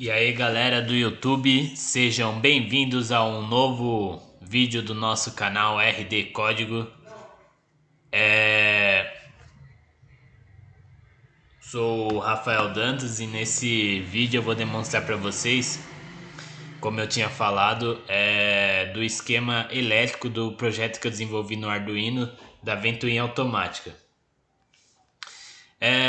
E aí galera do YouTube, sejam bem-vindos a um novo vídeo do nosso canal RD Código. Sou o Rafael Dantas e nesse vídeo eu vou demonstrar para vocês, como eu tinha falado, do esquema elétrico do projeto que eu desenvolvi no Arduino da ventoinha automática.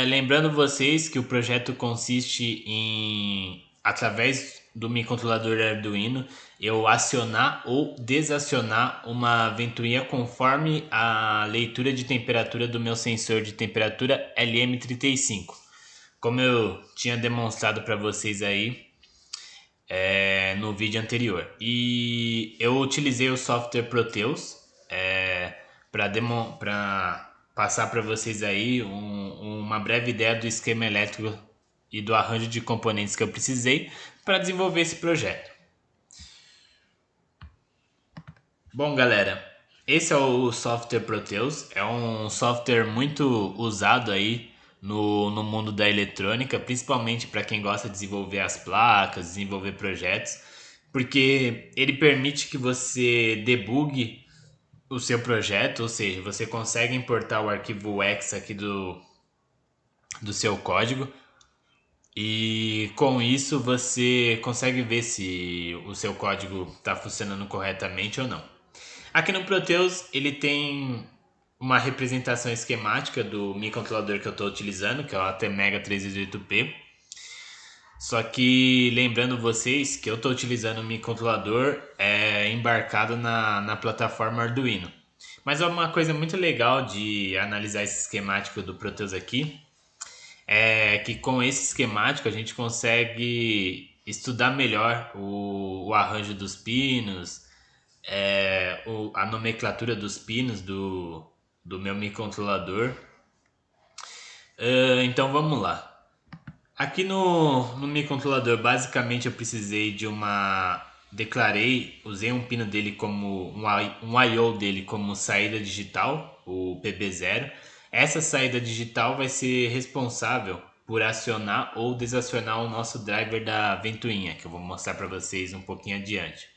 Lembrando vocês que o projeto consiste em, através do microcontrolador Arduino, eu acionar ou desacionar uma ventoinha conforme a leitura de temperatura do meu sensor de temperatura LM35. Como eu tinha demonstrado para vocês aí no vídeo anterior. E eu utilizei o software Proteus para passar para vocês aí uma breve ideia do esquema elétrico e do arranjo de componentes que eu precisei para desenvolver esse projeto. Bom, galera, esse é o software Proteus, é um software muito usado aí no mundo da eletrônica, principalmente para quem gosta de desenvolver as placas, desenvolver projetos, porque ele permite que você debugue o seu projeto, ou seja, você consegue importar o arquivo X aqui do seu código e com isso você consegue ver se o seu código está funcionando corretamente ou não. Aqui no Proteus ele tem uma representação esquemática do microcontrolador que eu estou utilizando, que é o ATmega 328P. Só que lembrando vocês que eu estou utilizando o microcontrolador embarcado na plataforma Arduino. Mas é uma coisa muito legal de analisar esse esquemático do Proteus aqui, é que com esse esquemático a gente consegue estudar melhor o arranjo dos pinos, a nomenclatura dos pinos do meu microcontrolador. Então vamos lá. Aqui no microcontrolador, basicamente eu precisei de uma... usei um pino dele como um I/O dele como saída digital, o PB0. Essa saída digital vai ser responsável por acionar ou desacionar o nosso driver da ventoinha, que eu vou mostrar para vocês um pouquinho adiante.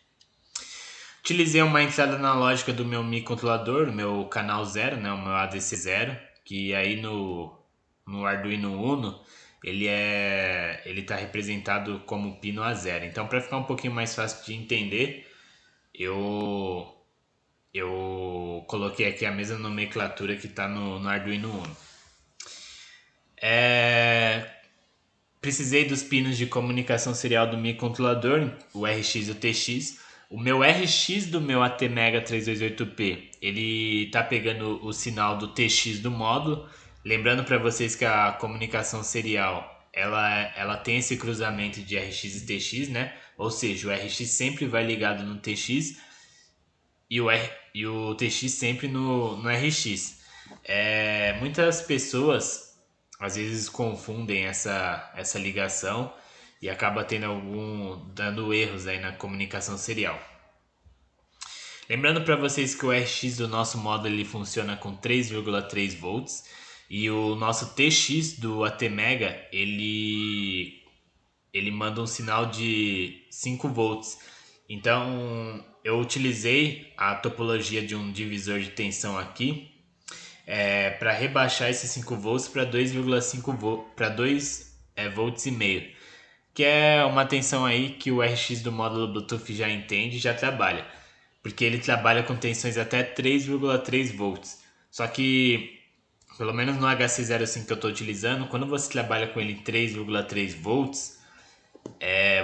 Utilizei uma entrada analógica do meu microcontrolador, o meu canal 0, né, o meu ADC0, que aí no Arduino Uno ele está representado como pino A0. Então, para ficar um pouquinho mais fácil de entender, eu coloquei aqui a mesma nomenclatura que está no Arduino Uno. Precisei dos pinos de comunicação serial do microcontrolador, o RX e o TX. O meu RX do meu ATmega 328P, ele tá pegando o sinal do TX do módulo. Lembrando para vocês que a comunicação serial, ela tem esse cruzamento de RX e TX, né? Ou seja, o RX sempre vai ligado no TX e o TX sempre no RX. Muitas pessoas às vezes confundem essa ligação e acaba dando erros aí na comunicação serial. Lembrando para vocês que o RX do nosso módulo ele funciona com 3,3 volts e o nosso TX do ATmega ele manda um sinal de 5 volts. Então eu utilizei a topologia de um divisor de tensão aqui para rebaixar esses 5 volts para 2,5 volts, para 2 volts e meio, que é uma tensão aí que o RX do módulo Bluetooth já entende e já trabalha, porque ele trabalha com tensões até 3,3 volts. Só que, pelo menos no HC05 que eu estou utilizando, quando você trabalha com ele em 3,3 volts,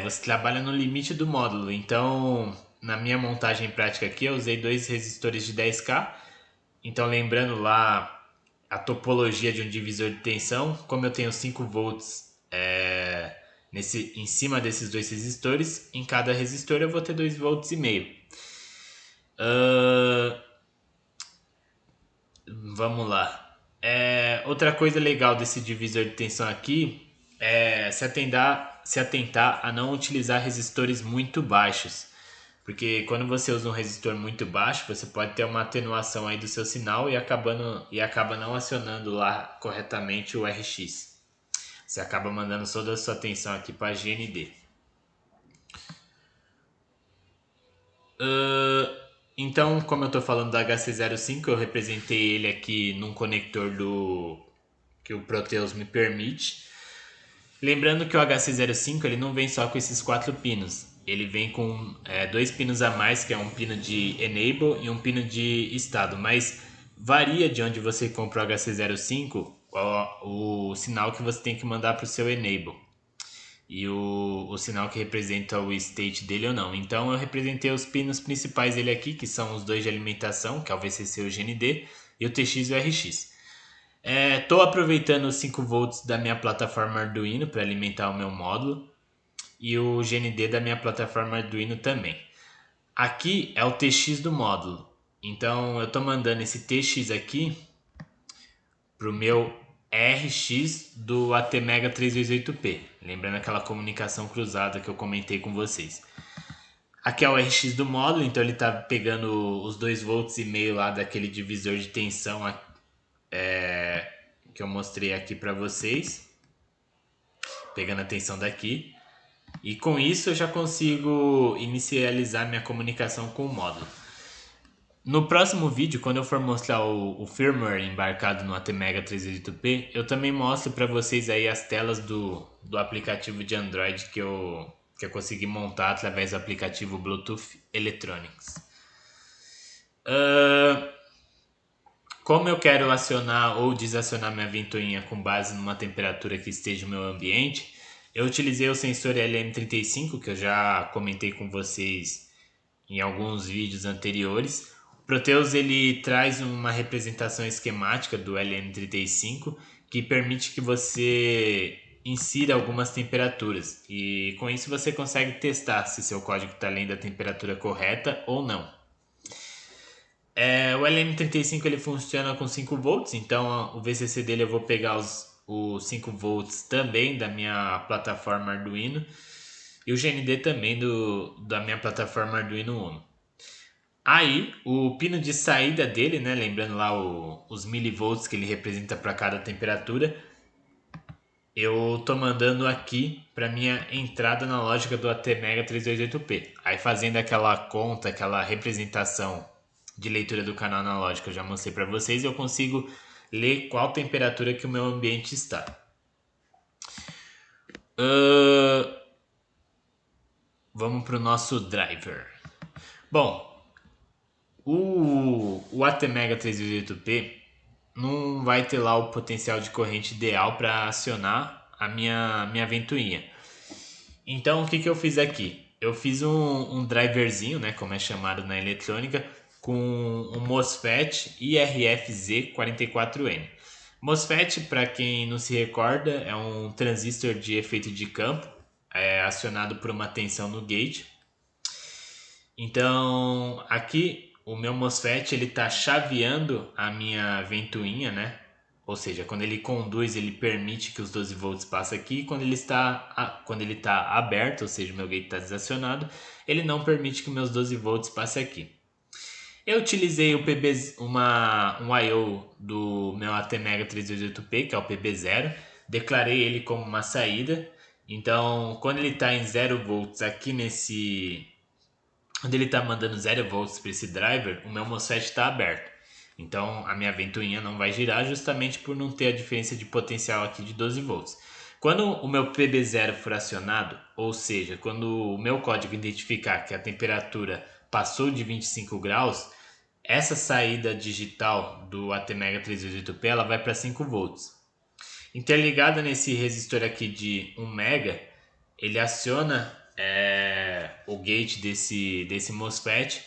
você trabalha no limite do módulo. Então, na minha montagem prática aqui, eu usei dois resistores de 10K. Então, lembrando lá a topologia de um divisor de tensão, como eu tenho 5 volts em cima desses dois resistores, em cada resistor eu vou ter 2,5 volts. Vamos lá. Outra coisa legal desse divisor de tensão aqui é se atentar a não utilizar resistores muito baixos. Porque quando você usa um resistor muito baixo, você pode ter uma atenuação aí do seu sinal e acaba não acionando lá corretamente o RX. Você acaba mandando toda a sua atenção aqui para a GND. Então, como eu estou falando do HC05, eu representei ele aqui num conector que o Proteus me permite. Lembrando que o HC05 ele não vem só com esses 4 pinos. Ele vem com 2 pinos a mais, que é um pino de Enable e um pino de estado. Mas varia de onde você compra o HC05 o sinal que você tem que mandar para o seu Enable. E o sinal que representa o state dele ou não. Então eu representei os pinos principais dele aqui, que são os dois de alimentação, que é o VCC e o GND, e o TX e o RX. Estou aproveitando os 5 volts da minha plataforma Arduino para alimentar o meu módulo e o GND da minha plataforma Arduino também. Aqui é o TX do módulo, então eu estou mandando esse TX aqui para o meu RX do ATmega 328P, lembrando aquela comunicação cruzada que eu comentei com vocês. Aqui é o RX do módulo, então ele está pegando os 2 volts e meio lá daquele divisor de tensão que eu mostrei aqui para vocês, pegando a tensão daqui. E com isso eu já consigo inicializar minha comunicação com o módulo. No próximo vídeo, quando eu for mostrar o firmware embarcado no ATmega 328P, eu também mostro para vocês aí as telas do aplicativo de Android que eu consegui montar através do aplicativo Bluetooth Electronics. Como eu quero acionar ou desacionar minha ventoinha com base numa temperatura que esteja no meu ambiente, eu utilizei o sensor LM35, que eu já comentei com vocês em alguns vídeos anteriores. O Proteus ele traz uma representação esquemática do LM35 que permite que você insira algumas temperaturas e com isso você consegue testar se seu código está além da temperatura correta ou não. O LM35 ele funciona com 5 volts, então o VCC dele eu vou pegar os 5 volts também da minha plataforma Arduino e o GND também da minha plataforma Arduino Uno. Aí, o pino de saída dele, né, lembrando lá os milivolts que ele representa para cada temperatura, eu tô mandando aqui para minha entrada na lógica do ATmega 328P. Aí fazendo aquela conta, aquela representação de leitura do canal analógico que eu já mostrei para vocês, eu consigo ler qual temperatura que o meu ambiente está. Vamos para o nosso driver. Bom, o ATmega 328P não vai ter lá o potencial de corrente ideal para acionar a minha ventoinha. Então o que eu fiz aqui? Eu fiz um driverzinho, né, como é chamado na eletrônica, com um MOSFET IRFZ44N. MOSFET, para quem não se recorda, é um transistor de efeito de campo, acionado por uma tensão no gate. Então aqui o meu MOSFET ele está chaveando a minha ventoinha, né? Ou seja, quando ele conduz, ele permite que os 12 volts passem aqui. Quando ele está aberto, ou seja, o meu gate está desacionado, ele não permite que meus 12 volts passem aqui. Eu utilizei o um I/O do meu ATmega 328P, que é o PB0. Declarei ele como uma saída. Então, quando ele está em 0 volts aqui quando ele está mandando 0 volts para esse driver, o meu MOSFET está aberto. Então a minha ventoinha não vai girar justamente por não ter a diferença de potencial aqui de 12 volts. Quando o meu PB0 for acionado, ou seja, quando o meu código identificar que a temperatura passou de 25 graus, essa saída digital do ATmega 328P ela vai para 5 volts. Interligada nesse resistor aqui de 1 mega, ele aciona o gate desse MOSFET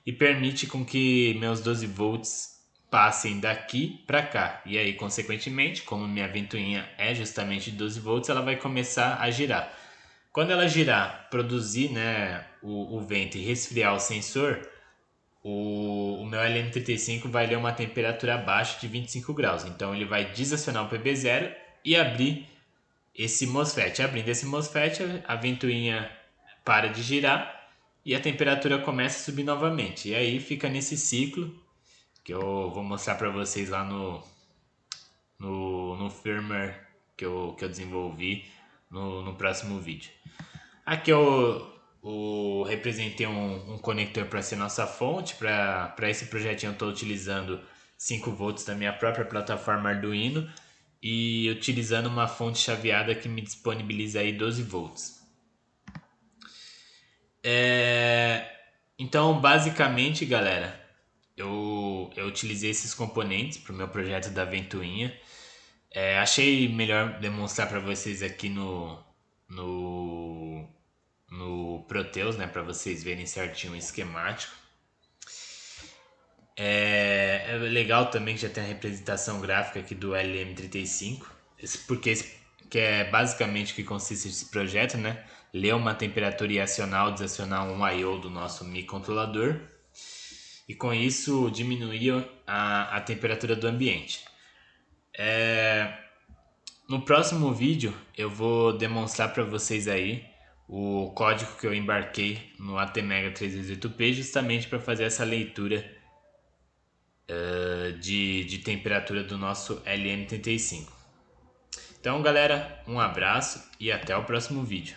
e permite com que meus 12 volts passem daqui para cá. E aí, consequentemente, como minha ventoinha é justamente de 12 volts, ela vai começar a girar. Quando ela girar, produzir, né, o vento e resfriar o sensor, o meu LM35 vai ler uma temperatura abaixo de 25 graus. Então ele vai desacionar o PB0 e abrir esse MOSFET. Abrindo esse MOSFET, a ventoinha para de girar e a temperatura começa a subir novamente. E aí fica nesse ciclo que eu vou mostrar para vocês lá no firmware que eu desenvolvi no próximo vídeo. Aqui representei um conector para ser nossa fonte. Para esse projetinho eu estou utilizando 5 volts da minha própria plataforma Arduino e utilizando uma fonte chaveada que me disponibiliza aí 12 volts. Então, basicamente, galera, eu utilizei esses componentes para o meu projeto da ventoinha. Achei melhor demonstrar para vocês aqui no Proteus, né, para vocês verem certinho o esquemático. É legal também que já tem a representação gráfica aqui do LM35, porque que é basicamente o que consiste esse projeto, né? Ler uma temperatura e acionar ou desacionar um I/O do nosso microcontrolador e com isso diminuir a temperatura do ambiente. No próximo vídeo eu vou demonstrar para vocês aí o código que eu embarquei no ATmega 328P justamente para fazer essa leitura de temperatura do nosso LM35. Então, galera, um abraço e até o próximo vídeo.